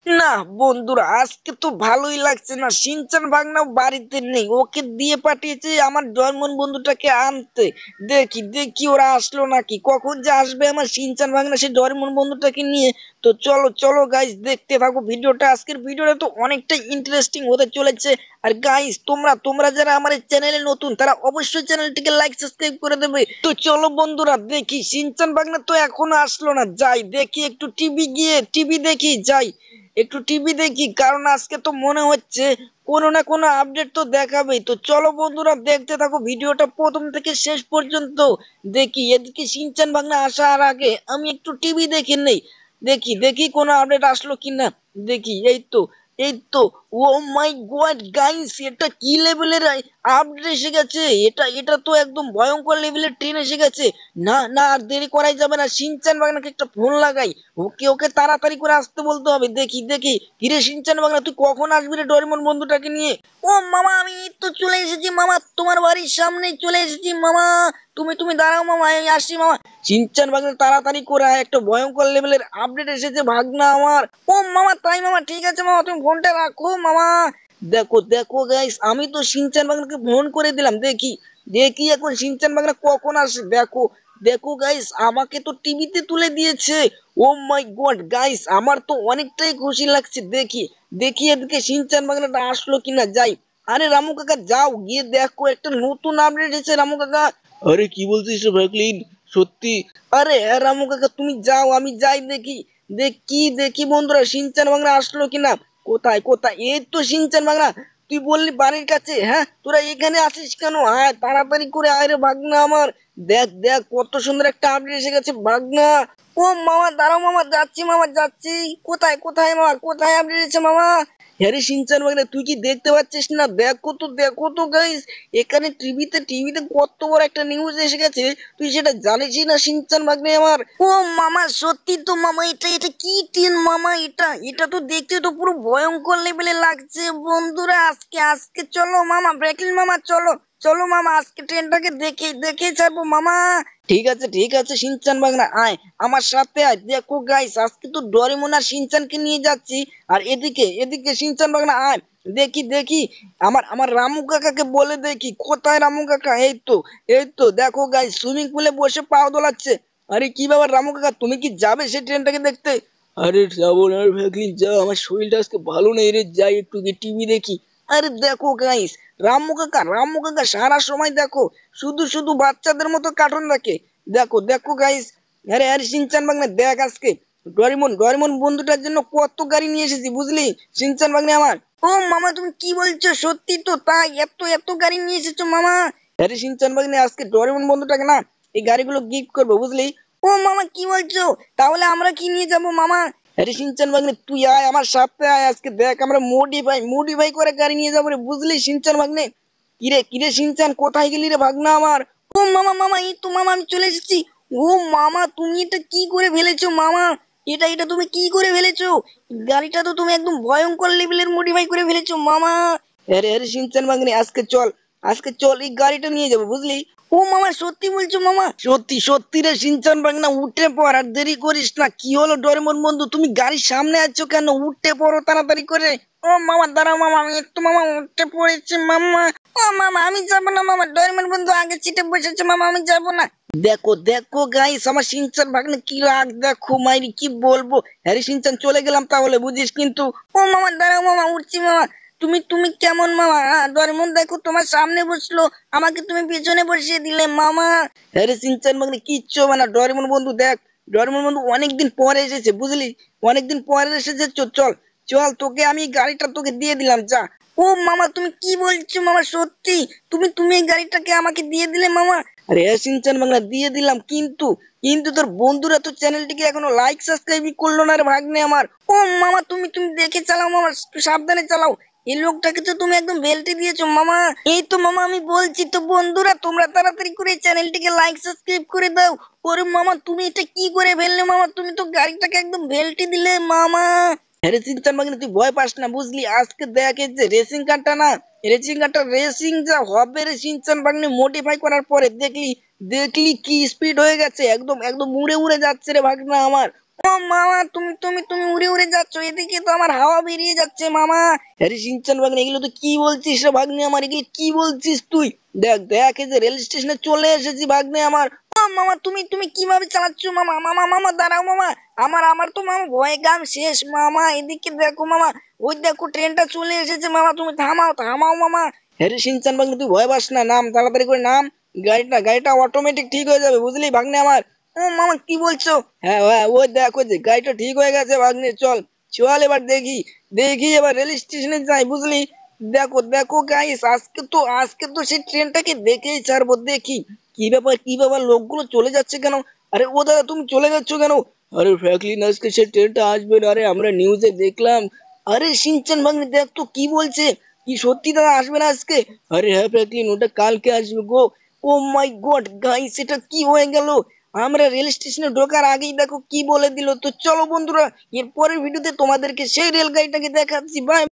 না বন্ধুরা, আজকে তো ভালোই লাগছে না। সিনচান ভাগনাও বাড়িতে নেই, ওকে দিয়ে পাঠিয়েছে আমার জয়মন বন্ধুটাকে আনতে। দেখি দেখি ওরা আসলো নাকি, কখন যে আসবে আমার সিনচান ভাগনা সে ডরেমন বন্ধুটাকে নিয়ে। তো চলো চলো গাইস, দেখতে থাকো ভিডিওটা। আজকের ভিডিওটা তো অনেকটা ইন্টারেস্টিং হতে চলেছে। আর গাইস, তোমরা তোমরা যারা আমার এই চ্যানেলে নতুন, তারা অবশ্যই চ্যানেলটিকে লাইক সাবস্ক্রাইব করে দেবে। তো চলো বন্ধুরা, দেখি সিনচান ভাগনা তো এখনো আসলো না, যাই দেখি একটু টিভি গিয়ে টিভি দেখি, যাই একটু টিভি দেখি, কারণ আজকে তো মনে হচ্ছে কোনো না কোনো আপডেট তো দেখাবেই। তো চলো বন্ধুরা, দেখতে থাকো ভিডিওটা প্রথম থেকে শেষ পর্যন্ত। দেখি এদিকে সিনচান ভাগনা আসার আগে আমি একটু টিভি দেখে নেই। দেখি দেখি কোনো আপডেট আসলো কিনা। দেখি, এই তো ও মাই গড গাইস, এটা কি লেভেলের আপডেট এসে গেছে! এটা এটা তো একদম ভয়ঙ্কর লেভেলের ট্রেন এসে গেছে। না না, আর দেরি করাই যাবে না, সিনচান বাগনাকে একটা ফোন লাগাই। ওকে ওকে তাড়াতাড়ি করে আসতে বলতে হবে। দেখি দেখি, কিরে সিনচান বাগনা, তুই কখন আসবি রে ডোরেমন বন্ধুটাকে নিয়ে? ও মামা, আমি এই তো চলে এসেছি মামা, তোমার বাড়ির সামনেই চলে এসেছি মামা। তুমি তুমি দাঁড়াও মামা, আমি আসছি মামা। সিনচান ভাগনা তাড়াতাড়ি করে আয়, একটা ভয়ঙ্কর লেভেলের আপডেট এসেছে ভাগনা আমার। ও মামা, তাই মামা, ঠিক আছে মামা, তুমি ফোনটা রাখো মামা। দেখো দেখো গাইস, আমি তো সিনচান বাগনাকে ফোন করে দিলাম। দেখি দেখি এখন সিনচান বাগনা কখন আসে। দেখো দেখো গাইস, আমাকে তো টিভিতে তুলে দিয়েছে। ও মাই গড গাইস, আমার তো অনেকটাই খুশি লাগছে। দেখি দেখি এদিকে সিনচান বাগনাটা আসলো কিনা, যাই। আরে রামু কাকা, যাও গিয়ে দেখো একটা নতুন আপডেট এসেছে রামু কাকা। আরে কি বলছিস রে ফ্র্যাঙ্কলিন, সত্যি? আরে হ্যাঁ রামু কাকা, তুমি যাও, আমি যাই দেখি। দেখি দেখি বন্ধুরা, সিনচান বাংলা আসলো কিনা। কোথায় কোথায়, এই তো সিনচান বাংলা। তুই বললি বাড়ির কাছে, হ্যাঁ তোরা এখানে আসিস কেন? আয় তাড়াতাড়ি করে আয় রে ভাগনা আমার। দেখ দেখ কত সুন্দর একটা আপডেট এসে গেছে ভাগনা। ও মামা দাঁড়াও মামা, যাচ্ছি মামা যাচ্ছি। কোথায় কোথায় মামা, কোথায় আপডেট এসেছে মামা? হ্যাঁ রে সিনচান বাংলা, তুই কি দেখতে পাচ্ছিস না? দেখো তো গাইস, এখানে টিভিতে কত বড় একটা নিউজ এসে গেছে। তুই সেটা জানিসই না সিনচান ভাগ্নে আমার? ও মামা, সত্যি তো মামা, এটা এটা কি ট্রেন মামা? এটা এটা তো দেখতে তো পুরো ভয়ঙ্কর লেভেলে লাগছে বন্ধুরা। আজকে আজকে চলো মামা, ব্রেকলিন মামা, চলো চলো মামা, আজকে ট্রেনটাকে দেখে দেখে ছাড়বো মামা। ঠিক আছে সিনচান ভাগনা, আয় আমার সাথে আয়। দেখো গাইস, আজকে তো ডোরেমন আর সিনচানকে নিয়ে যাচ্ছি। আর এদিকে এদিকে সিনচান ভাগনা আয়। দেখি দেখি, আমার আমার রামু কাকাকে বলে দেখি, কোথায় রামু কাকা? এই তো দেখো গাইস, সুইমিং পুলে বসে পাও দোলাচ্ছে। আরে কি ব্যাপার রামু কাকা, তুমি কি যাবে সেই ট্রেনটাকে দেখতে? আরে যাবো না ভাগ্নি, যা, আমার শরীরটা আজকে ভালো নেই রে, যাই একটু টিভি দেখি। আরে দেখো গাইস, রামু কাকা সারা সময় দেখো শুধু শুধু বাচ্চাদের মতো কার্টুন দেখে। দেখো দেখো গাইস, আরে আরে সিনচান বাগনে দেখ, আজকে ডরিমন ডরিমন বন্ধুটার জন্য কত গাড়ি নিয়ে এসেছি বুঝলি সিনচান বাগনে আমার। ও মামা, তুমি কি বলছো? সত্যি তো তাই, এত এত গাড়ি নিয়ে এসেছো মামা? আরে সিনচান বাগনে, আজকে ডরিমন বন্ধুটাকে না এই গাড়িগুলো গিফট করবো বুঝলি। ও মামা, কি বলছো? তাহলে আমরা কি নিয়ে যাবো মামা? আরে সিনচান ভাগ্নে, তুই আয় আমার সাথে আয়, আজকে দেখ আমরা মডিফাই করে গাড়ি নিয়ে যাবো রে বুঝলি সিনচান ভাগ্নে। কিরে কিরে সিনচান, কোথায় গেলি রে ভাগনা আমার? ও মামা মামা, এই তো মামা, আমি চলে এসেছি। ও মামা, তুমি এটা কি করে ফেলেছো মামা? এটা এটা তুমি কি করে ফেলেছো? গাড়িটা তো তুমি একদম ভয়ঙ্কর লেভেলের মডিফাই করে ফেলেছো মামা। আরে আরে সিনচান ভাগ্নে, আজকে চল এই গাড়িটা নিয়ে যাবো বুঝলি। ও মামা, সত্যি বলছো মামা? সত্যি সত্যি রে সিনচান ভাগনা, উঠে পড় আর দেরি করিস না। কি হলো ডোরেমন বন্ধু, তুমি গাড়ির সামনে আছো কেন? উঠে পড়ো তাড়াতাড়ি করে। ও মামা দাঁড়াও মামা, আমি একটু মামা উঠে পড়েছি মামা। ও মামা, আমি যাবো না মামা, ডোরেমন বন্ধু আগে সিটে বসেছে মামা, আমি যাবো না। দেখো দেখো গাইস, আমার সিনচান ভাগ্নে কি রাগ দেখো মাইরি, কি বলবো। হ্যারি সিনচান, চলে গেলাম তাহলে বুঝিস কিন্তু। ও মামা দাঁড়াও মামা, উঠছি মামা। তুমি তুমি কেমন মামা? ডোরেমন দেখো তোমার সামনে বসলো, আমাকে তুমি পেছনে বসিয়ে দিলে মামা। আরে সিনচান ভাগ্নে, কিচ্ছু হবে না। ডোরেমন বন্ধু দেখ, ডোরেমন বন্ধু অনেকদিন পরে এসেছে বুঝলি, অনেকদিন পরে এসেছে। চল চল, তোকে আমি গাড়িটা তোকে দিয়ে দিলাম, যা। ও মামা, তুমি কি বলছো মামা? সত্যি? তুমি তুমি এই গাড়িটাকে আমাকে দিয়ে দিলে মামা? আরে হ্যাঁ সিনচান বাংলা, দিয়ে দিলাম, কিন্তু কিন্তু তোর বন্ধুরা তো চ্যানেলটিকে এখনো লাইক সাবস্ক্রাইবই করলো না রে ভাগ্নে আমার। ও মামা, তুমি তুমি দেখে চালাও মামা, একটু সাবধানে চালাও। এই লোকটাকে তো তুমি একদম বেল্টে দিয়েছো মামা। এই তো মামা, আমি বলছি তো বন্ধুরা, তোমরা তাড়াতাড়ি করে চ্যানেলটিকে লাইক সাবস্ক্রাইব করে দাও। ওরে মামা, তুমি এটা কি করে ফেললে মামা? তুমি তো গাড়িটাকে একদম বেল্টে দিলে মামা। আরে সিনচান বাগনি, তুই ভয় পাস না বুঝলি। আজকে দেখ এই যে রেসিং কারটা না, রেসিং কারটা রেসিং যা হবে রে সিনচান বাগনি, মডিফাই করার পরে দেখলি দেখলি কি স্পিড হয়ে গেছে, একদম একদম উড়ে উড়ে যাচ্ছে রে ভাগনা আমার। ও মামা, তুমি তুমি তুমি উড়ে উড়ে যাচ্ছ, এদিকে তো আমার হাওয়া বেরিয়ে যাচ্ছে মামা। আরে সিনচান ভাগ্নে, এগুলো তো কি বলছিস রে ভাগ্নে আমার, এগুলো কি বলছিস তুই? দেখ দেখ, এই যে রেল স্টেশনে চলে এসেছি ভাগ্নে আমার। ও মামা, তুমি তুমি কিভাবে চালাচ্ছ মামা? মামা মামা দাঁড়াও মামা, আমার আমার তো মামা ভয় গাম শেষ মামা। এদিকে দেখো মামা, ওই দেখো ট্রেনটা চলে এসেছে মামা, তুমি থামাও থামাও মামা। হ্যাঁ সিনচান ভাগ্নে, তুই ভয় পাস না, নাম তাড়াতাড়ি করে নাম। গাড়িটা অটোমেটিক ঠিক হয়ে যাবে বুঝলি ভাগ্নে আমার। ও মামা কি বলছো? হ্যাঁ হ্যাঁ, ওই দেখো যে গাড়িটা ঠিক হয়ে গেছে ভাগ্নে, চল চল এবার দেখি, দেখি এবার রেল স্টেশনে যাই বুঝলি। দেখো দেখো গাইস, আজকে তো সেই ট্রেনটাকে দেখেই ছাড়বো, দেখি কি ব্যাপার, লোকগুলো চলে যাচ্ছে কেন? আরে ও দাদা, তুমি চলে যাচ্ছ কেন? আরে ফ্র্যাঙ্কলিন, আজকে সেই ট্রেনটা আসবে না, আরে আমরা নিউজে দেখলাম। আরে সিনচান ভাগ্নে, দেখ তো কি বলছে, কি সত্যি দাদা আসবে না আজকে? আরে হ্যাঁ ফ্র্যাঙ্কলিন, ওটা কালকে আসবে গো। ও মাই গড গাইস, এটা কি হয়ে গেল? আমরা রেল স্টেশনে ঢোকার আগেই দেখো কি বলে দিল। তো চলো বন্ধুরা, এর পরের ভিডিওতে তোমাদেরকে সেই রেল গাড়িটাকে দেখাচ্ছি। বাই।